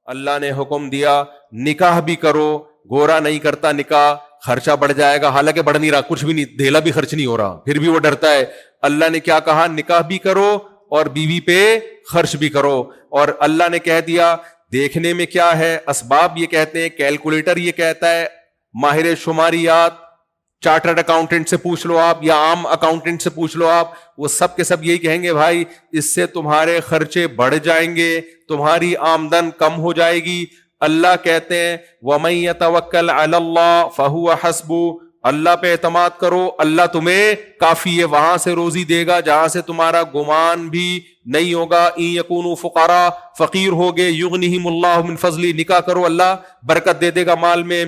اللہ نے حکم دیا نکاح بھی کرو, گورا نہیں کرتا نکاح خرچہ بڑھ جائے گا, حالانکہ بڑھ نہیں رہا, کچھ بھی نہیں, دھیلا بھی خرچ نہیں ہو رہا, پھر بھی وہ ڈرتا ہے. اللہ نے کیا کہا, نکاح بھی کرو اور بیوی پہ خرچ بھی کرو. اور اللہ نے کہہ دیا دیکھنے میں کیا ہے, اسباب یہ کہتے ہیں, کیلکولیٹر یہ کہتا ہے, ماہر شماریات چارٹرڈ اکاؤنٹنٹ سے پوچھ لو آپ, یا عام اکاؤنٹنٹ سے پوچھ لو آپ, وہ سب کے سب یہی کہیں گے بھائی اس سے تمہارے خرچے بڑھ جائیں گے, تمہاری آمدن کم ہو جائے گی. اللہ کہتے ہیں وَمَن يَتَوَكَّلْ عَلَى اللَّهِ فَهُوَ حَسْبُهُ, اللہ پہ اعتماد کرو, اللہ تمہیں کافی ہے, وہاں سے روزی دے گا جہاں سے تمہارا گمان بھی نہیں ہوگا. ان یکونوا فقراء, فقیر ہوگے, یغنیہم اللہ من فضلہ, نکاح کرو اللہ برکت دے دے گا مال میں.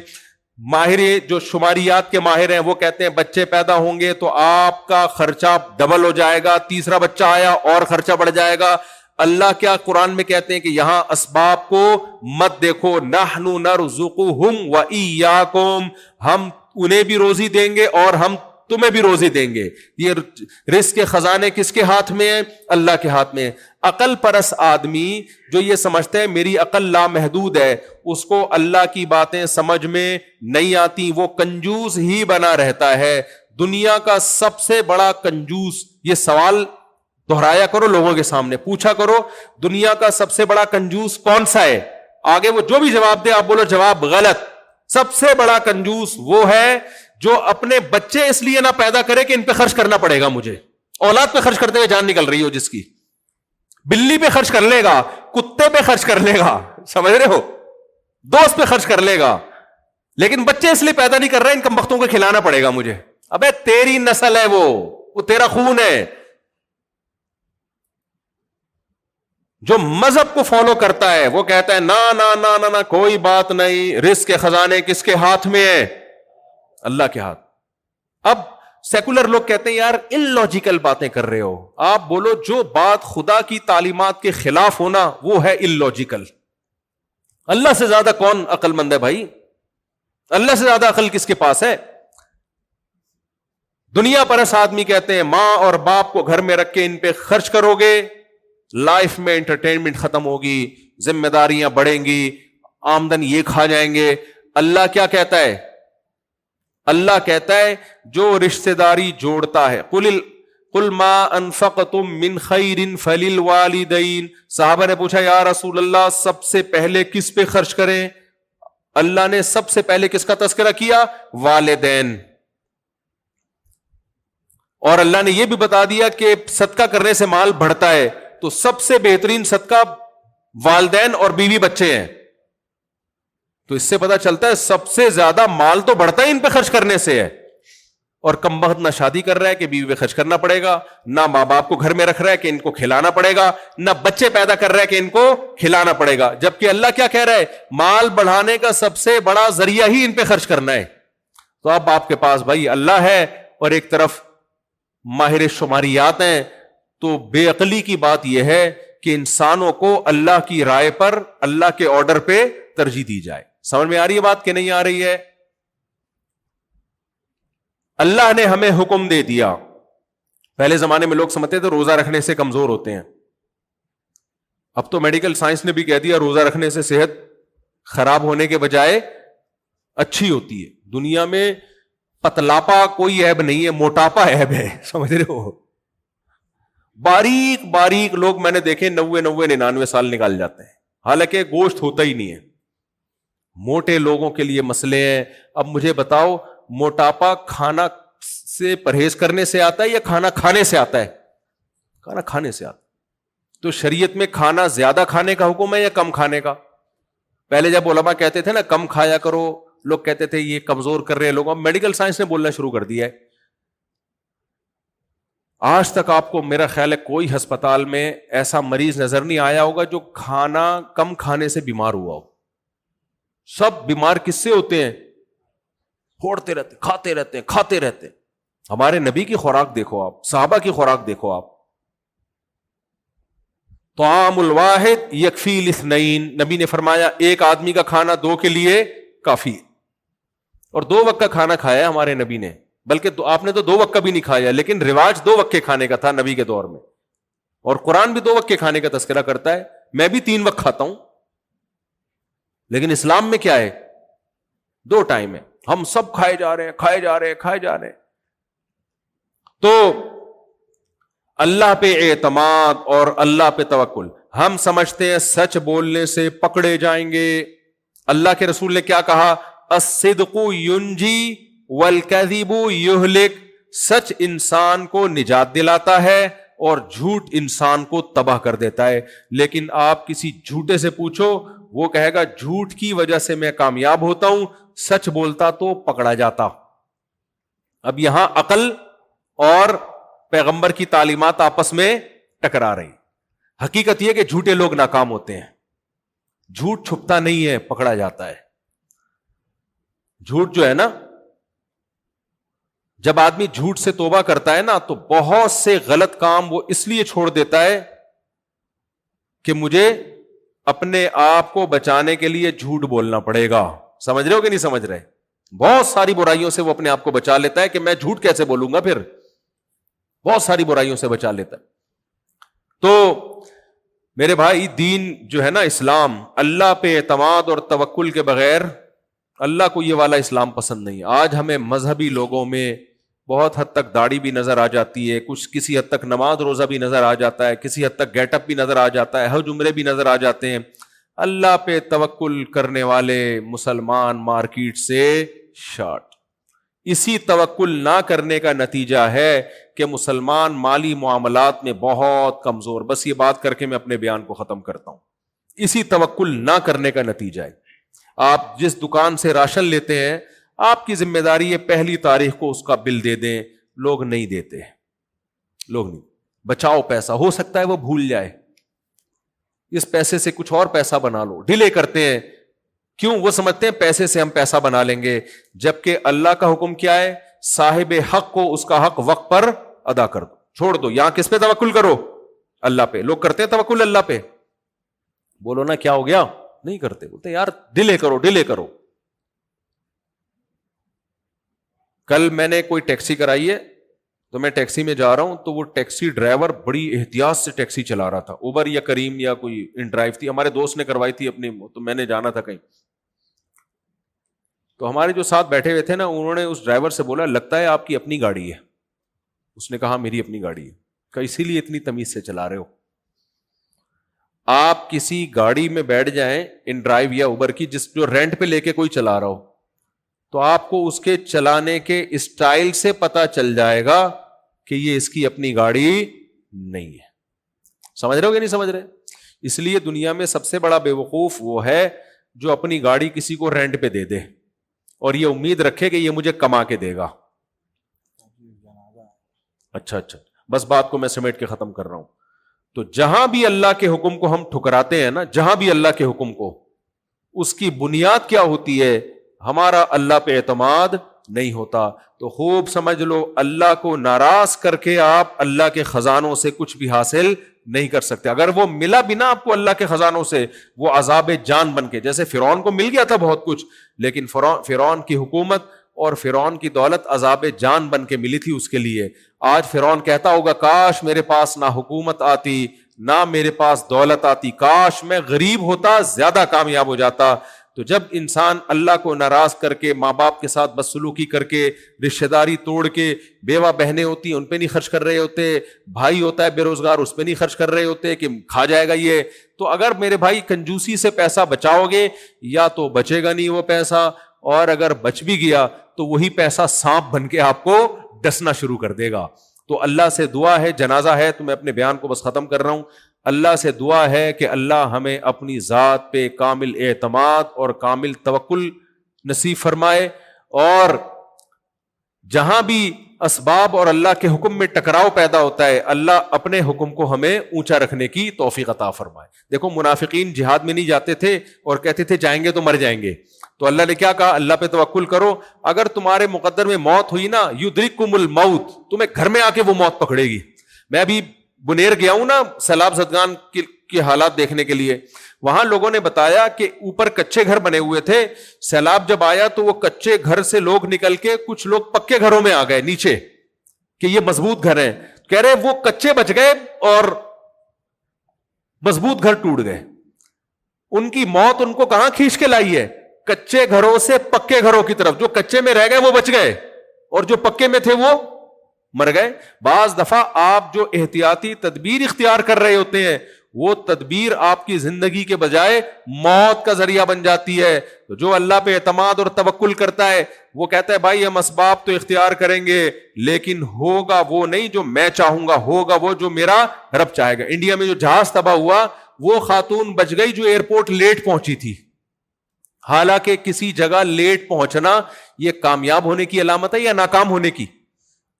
ماہر جو شماریات کے ماہر ہیں وہ کہتے ہیں بچے پیدا ہوں گے تو آپ کا خرچہ ڈبل ہو جائے گا, تیسرا بچہ آیا اور خرچہ بڑھ جائے گا. اللہ کیا قرآن میں کہتے ہیں کہ یہاں اسباب کو مت دیکھو, نحن نرزقہم وإیاکم, ہم انہیں بھی روزی دیں گے اور ہم تمہیں بھی روزی دیں گے. یہ رزق کے خزانے کس کے ہاتھ میں ہیں؟ اللہ کے ہاتھ میں. عقل پرست آدمی جو یہ سمجھتے ہیں میری عقل لامحدود ہے, اس کو اللہ کی باتیں سمجھ میں نہیں آتی, وہ کنجوس ہی بنا رہتا ہے. دنیا کا سب سے بڑا کنجوس, یہ سوال دہرایا کرو لوگوں کے سامنے, پوچھا کرو دنیا کا سب سے بڑا کنجوس کون سا ہے, آگے وہ جو بھی جواب دے آپ بولو جواب غلط. سب سے بڑا کنجوس وہ ہے جو اپنے بچے اس لیے نہ پیدا کرے کہ ان پہ خرچ کرنا پڑے گا مجھے. اولاد پہ خرچ کرتے ہوئے جان نکل رہی ہو جس کی, بلی پہ خرچ کر لے گا, کتے پہ خرچ کر لے گا, سمجھ رہے ہو, دوست پہ خرچ کر لے گا, لیکن بچے اس لیے پیدا نہیں کر رہے ان کمبختوں کو کھلانا پڑے گا مجھے. ابے تیری نسل ہے, وہ تیرا خون ہے. جو مذہب کو فالو کرتا ہے وہ کہتا ہے نا نا نا نا نا کوئی بات نہیں, رزق کے خزانے کس کے ہاتھ میں ہے؟ اللہ کے ہاتھ. اب سیکولر لوگ کہتے ہیں یار ان لاجیکل باتیں کر رہے ہو. آپ بولو جو بات خدا کی تعلیمات کے خلاف ہونا وہ ہے ان لاجیکل. اللہ سے زیادہ کون عقل مند ہے بھائی؟ اللہ سے زیادہ عقل کس کے پاس ہے؟ دنیا پرست آدمی کہتے ہیں ماں اور باپ کو گھر میں رکھ کے ان پہ خرچ کرو گے, لائف میں انٹرٹینمنٹ ختم ہوگی, ذمہ داریاں بڑھیں گی, آمدن یہ کھا جائیں گے. اللہ کیا کہتا ہے؟ اللہ کہتا ہے جو رشتہ داری جوڑتا ہے, قل ما انفقتم من خیر فللوالدین. صحابہ نے پوچھا یا رسول اللہ سب سے پہلے کس پہ خرچ کریں؟ اللہ نے سب سے پہلے کس کا تذکرہ کیا؟ والدین. اور اللہ نے یہ بھی بتا دیا کہ صدقہ کرنے سے مال بڑھتا ہے, تو سب سے بہترین صدقہ والدین اور بیوی بچے ہیں. تو اس سے پتا چلتا ہے سب سے زیادہ مال تو بڑھتا ہی ان پہ خرچ کرنے سے ہے. اور کم بخت نہ شادی کر رہا ہے کہ بیوی پہ خرچ کرنا پڑے گا, نہ ماں باپ کو گھر میں رکھ رہا ہے کہ ان کو کھلانا پڑے گا, نہ بچے پیدا کر رہا ہے کہ ان کو کھلانا پڑے گا. جبکہ اللہ کیا کہہ رہا ہے؟ مال بڑھانے کا سب سے بڑا ذریعہ ہی ان پہ خرچ کرنا ہے. تو اب آپ کے پاس بھائی اللہ ہے اور ایک طرف ماہر شماریات ہیں, تو بے عقلی کی بات یہ ہے کہ انسانوں کو اللہ کی رائے پر, اللہ کے آرڈر پہ ترجیح دی جائے. سمجھ میں آ رہی ہے بات کہ نہیں آ رہی ہے؟ اللہ نے ہمیں حکم دے دیا. پہلے زمانے میں لوگ سمجھتے تھے روزہ رکھنے سے کمزور ہوتے ہیں, اب تو میڈیکل سائنس نے بھی کہہ دیا روزہ رکھنے سے صحت خراب ہونے کے بجائے اچھی ہوتی ہے. دنیا میں پتلاپا کوئی عیب نہیں ہے, موٹاپا عیب ہے. سمجھ رہے ہو؟ باریک باریک لوگ میں نے دیکھے 90-99 سال نکال جاتے ہیں, حالانکہ گوشت ہوتا ہی نہیں ہے. موٹے لوگوں کے لیے مسئلے ہیں. اب مجھے بتاؤ موٹاپا کھانا سے پرہیز کرنے سے آتا ہے یا کھانا کھانے سے آتا ہے؟ کھانا کھانے سے آتا ہے. تو شریعت میں کھانا زیادہ کھانے کا حکم ہے یا کم کھانے کا؟ پہلے جب علماء کہتے تھے نا کم کھایا کرو, لوگ کہتے تھے یہ کمزور کر رہے ہیں لوگ. اب میڈیکل سائنس نے بولنا شروع کر دیا ہے. آج تک آپ کو میرا خیال ہے کوئی ہسپتال میں ایسا مریض نظر نہیں آیا ہوگا جو کھانا کم کھانے سے بیمار ہوا ہو. سب بیمار کس سے ہوتے ہیں؟ پھوڑتے رہتے, کھاتے رہتے. ہمارے نبی کی خوراک دیکھو آپ, صحابہ کی خوراک دیکھو آپ. طعام الواحد یکفی الاثنین, نبی نے فرمایا ایک آدمی کا کھانا 2 کے لیے کافی ہے. اور 2 وقت کا کھانا کھایا ہمارے نبی نے, بلکہ آپ نے تو 2 وقت کا بھی نہیں کھایا, لیکن رواج 2 وقت کے کھانے کا تھا نبی کے دور میں. اور قرآن بھی 2 وقت کے کھانے کا تذکرہ کرتا ہے. میں بھی 3 وقت کھاتا ہوں. لیکن اسلام میں کیا ہے؟ 2 ٹائم ہے. ہم سب کھائے جا رہے ہیں. تو اللہ پہ اعتماد اور اللہ پہ توکل. ہم سمجھتے ہیں سچ بولنے سے پکڑے جائیں گے. اللہ کے رسول نے کیا کہا؟ الصدق ینجی والکذب یہلک. سچ انسان کو نجات دلاتا ہے اور جھوٹ انسان کو تباہ کر دیتا ہے. لیکن آپ کسی جھوٹے سے پوچھو, وہ کہے گا جھوٹ کی وجہ سے میں کامیاب ہوتا ہوں, سچ بولتا تو پکڑا جاتا. اب یہاں عقل اور پیغمبر کی تعلیمات آپس میں ٹکرا رہی. حقیقت یہ کہ جھوٹے لوگ ناکام ہوتے ہیں. جھوٹ چھپتا نہیں ہے, پکڑا جاتا ہے. جھوٹ جو ہے نا, جب آدمی جھوٹ سے توبہ کرتا ہے نا تو بہت سے غلط کام وہ اس لیے چھوڑ دیتا ہے کہ مجھے اپنے آپ کو بچانے کے لیے جھوٹ بولنا پڑے گا. سمجھ رہے ہو کہ نہیں سمجھ رہے؟ بہت ساری برائیوں سے وہ اپنے آپ کو بچا لیتا ہے کہ میں جھوٹ کیسے بولوں گا, پھر بہت ساری برائیوں سے بچا لیتا ہے. تو میرے بھائی, دین جو ہے نا اسلام, اللہ پہ اعتماد اور توکل کے بغیر, اللہ کو یہ والا اسلام پسند نہیں. آج ہمیں مذہبی لوگوں میں بہت حد تک داڑھی بھی نظر آ جاتی ہے, کچھ کسی حد تک نماز روزہ بھی نظر آ جاتا ہے, کسی حد تک گیٹ اپ بھی نظر آ جاتا ہے, حج عمرے بھی نظر آ جاتے ہیں. اللہ پہ توکل کرنے والے مسلمان مارکیٹ سے شارٹ. اسی توکل نہ کرنے کا نتیجہ ہے کہ مسلمان مالی معاملات میں بہت کمزور. بس یہ بات کر کے میں اپنے بیان کو ختم کرتا ہوں. اسی توکل نہ کرنے کا نتیجہ ہے. آپ جس دکان سے راشن لیتے ہیں, آپ کی ذمہ داری ہے پہلی تاریخ کو اس کا بل دے دیں. لوگ نہیں دیتے, لوگ نہیں. بچاؤ پیسہ, ہو سکتا ہے وہ بھول جائے, اس پیسے سے کچھ اور پیسہ بنا لو. ڈیلے کرتے ہیں. کیوں؟ وہ سمجھتے ہیں پیسے سے ہم پیسہ بنا لیں گے, جبکہ اللہ کا حکم کیا ہے؟ صاحب حق کو اس کا حق وقت پر ادا کر دو, چھوڑ دو. یہاں کس پہ توکل کرو؟ اللہ پہ. لوگ کرتے ہیں توکل اللہ پہ. بولو نا کیا ہو گیا؟ نہیں کرتے. بولتے یار ڈیلے کرو, ڈیلے کرو. کل میں نے کوئی ٹیکسی کرائی ہے, تو میں ٹیکسی میں جا رہا ہوں, تو وہ ٹیکسی ڈرائیور بڑی احتیاط سے ٹیکسی چلا رہا تھا. اوبر یا کریم یا کوئی ان ڈرائیو تھی, ہمارے دوست نے کروائی تھی اپنی, تو میں نے جانا تھا کہیں. تو ہمارے جو ساتھ بیٹھے ہوئے تھے نا, انہوں نے اس ڈرائیور سے بولا لگتا ہے آپ کی اپنی گاڑی ہے. اس نے کہا میری اپنی گاڑی ہے. کہ اسی لیے اتنی تمیز سے چلا رہے ہو. آپ کسی گاڑی میں بیٹھ جائیں ان ڈرائیو یا اوبر کی, جو رینٹ پہ لے کے کوئی چلا رہا ہو, تو آپ کو اس کے چلانے کے اسٹائل سے پتا چل جائے گا کہ یہ اس کی اپنی گاڑی نہیں ہے. سمجھ رہے ہو کہ نہیں سمجھ رہے؟ اس لیے دنیا میں سب سے بڑا بے وقوف وہ ہے جو اپنی گاڑی کسی کو رینٹ پہ دے دے اور یہ امید رکھے کہ یہ مجھے کما کے دے گا. اچھا, بس بات کو میں سمیٹ کے ختم کر رہا ہوں. تو جہاں بھی اللہ کے حکم کو ہم ٹھکراتے ہیں نا, جہاں بھی اللہ کے حکم کو, اس کی بنیاد کیا ہوتی ہے؟ ہمارا اللہ پہ اعتماد نہیں ہوتا. تو خوب سمجھ لو, اللہ کو ناراض کر کے آپ اللہ کے خزانوں سے کچھ بھی حاصل نہیں کر سکتے. اگر وہ ملا بھی نا آپ کو اللہ کے خزانوں سے, وہ عذاب جان بن کے, جیسے فرعون کو مل گیا تھا بہت کچھ, لیکن فرعون کی حکومت اور فرعون کی دولت عذاب جان بن کے ملی تھی اس کے لیے. آج فرعون کہتا ہوگا کاش میرے پاس نہ حکومت آتی نہ میرے پاس دولت آتی, کاش میں غریب ہوتا, زیادہ کامیاب ہو جاتا. تو جب انسان اللہ کو ناراض کر کے, ماں باپ کے ساتھ بدسلوکی کر کے, رشتہ داری توڑ کے, بیوہ بہنیں ہوتی ہیں ان پہ نہیں خرچ کر رہے ہوتے, بھائی ہوتا ہے بے روزگار اس پہ نہیں خرچ کر رہے ہوتے کہ کھا جائے گا یہ, تو اگر میرے بھائی کنجوسی سے پیسہ بچاؤ گے, یا تو بچے گا نہیں وہ پیسہ, اور اگر بچ بھی گیا تو وہی پیسہ سانپ بن کے آپ کو ڈسنا شروع کر دے گا. تو اللہ سے دعا ہے, جنازہ ہے تو میں اپنے بیان کو بس ختم کر رہا ہوں, اللہ سے دعا ہے کہ اللہ ہمیں اپنی ذات پہ کامل اعتماد اور کامل توکل نصیب فرمائے, اور جہاں بھی اسباب اور اللہ کے حکم میں ٹکراؤ پیدا ہوتا ہے, اللہ اپنے حکم کو ہمیں اونچا رکھنے کی توفیق عطا فرمائے. دیکھو منافقین جہاد میں نہیں جاتے تھے اور کہتے تھے جائیں گے تو مر جائیں گے, تو اللہ نے کیا کہا؟ اللہ پہ توکل کرو, اگر تمہارے مقدر میں موت ہوئی نا, یدرککم الموت, تمہیں گھر میں آ کے وہ موت پکڑے گی. میں ابھی بنیر گیا ہوں نا سیلاب زدگان کے حالات دیکھنے کے لیے, وہاں لوگوں نے بتایا کہ اوپر کچے گھر بنے ہوئے تھے, سیلاب جب آیا تو وہ کچے گھر سے لوگ نکل کے کچھ لوگ پکے گھروں میں آ گئے نیچے کہ یہ مضبوط گھر ہیں. کہہ رہے وہ کچے بچ گئے اور مضبوط گھر ٹوٹ گئے. ان کی موت ان کو کہاں کھینچ کے لائی ہے؟ کچے گھروں سے پکے گھروں کی طرف. جو کچے میں رہ گئے وہ بچ گئے, اور جو پکے میں تھے وہ مر گئے. بعض دفعہ آپ جو احتیاطی تدبیر اختیار کر رہے ہوتے ہیں, وہ تدبیر آپ کی زندگی کے بجائے موت کا ذریعہ بن جاتی ہے. تو جو اللہ پہ اعتماد اور توکل کرتا ہے وہ کہتا ہے بھائی ہم اسباب تو اختیار کریں گے, لیکن ہوگا وہ نہیں جو میں چاہوں گا, ہوگا وہ جو میرا رب چاہے گا. انڈیا میں جو جہاز تباہ ہوا, وہ خاتون بچ گئی جو ایئرپورٹ لیٹ پہنچی تھی. حالانکہ کسی جگہ لیٹ پہنچنا یہ کامیاب ہونے کی علامت ہے یا ناکام ہونے کی؟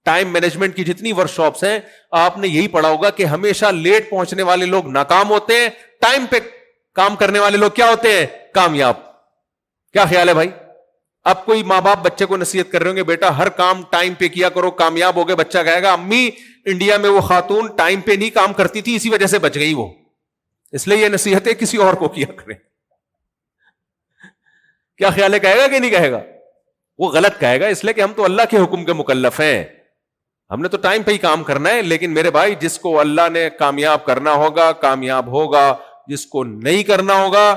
ٹائم مینجمنٹ کی جتنی ورک شاپس ہیں آپ نے یہی پڑھا ہوگا کہ ہمیشہ لیٹ پہنچنے والے لوگ ناکام ہوتے ہیں, ٹائم پہ کام کرنے والے لوگ کیا ہوتے ہیں؟ کامیاب. کیا خیال ہے بھائی؟ اب کوئی ماں باپ بچے کو نصیحت کر رہے ہوں گے بیٹا ہر کام ٹائم پہ کیا کرو, کامیاب ہو گئے. بچہ کہے گا امی انڈیا میں وہ خاتون ٹائم پہ نہیں کام کرتی تھی اسی وجہ سے بچ گئی وہ, اس لیے یہ نصیحتیں کسی اور کو کیا کریں. کیا خیال ہے, کہے گا کہ نہیں کہے گا؟ وہ غلط کہے گا, اس لیے کہ ہم تو اللہ کے حکم کے مکلف ہیں, ہم نے تو ٹائم پہ ہی کام کرنا ہے. لیکن میرے بھائی جس کو اللہ نے کامیاب کرنا ہوگا کامیاب ہوگا, جس کو نہیں کرنا ہوگا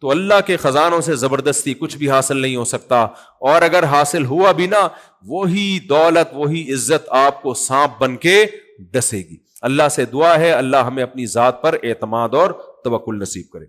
تو اللہ کے خزانوں سے زبردستی کچھ بھی حاصل نہیں ہو سکتا. اور اگر حاصل ہوا بھی نا, وہی دولت وہی عزت آپ کو سانپ بن کے ڈسے گی. اللہ سے دعا ہے اللہ ہمیں اپنی ذات پر اعتماد اور توکل نصیب کرے.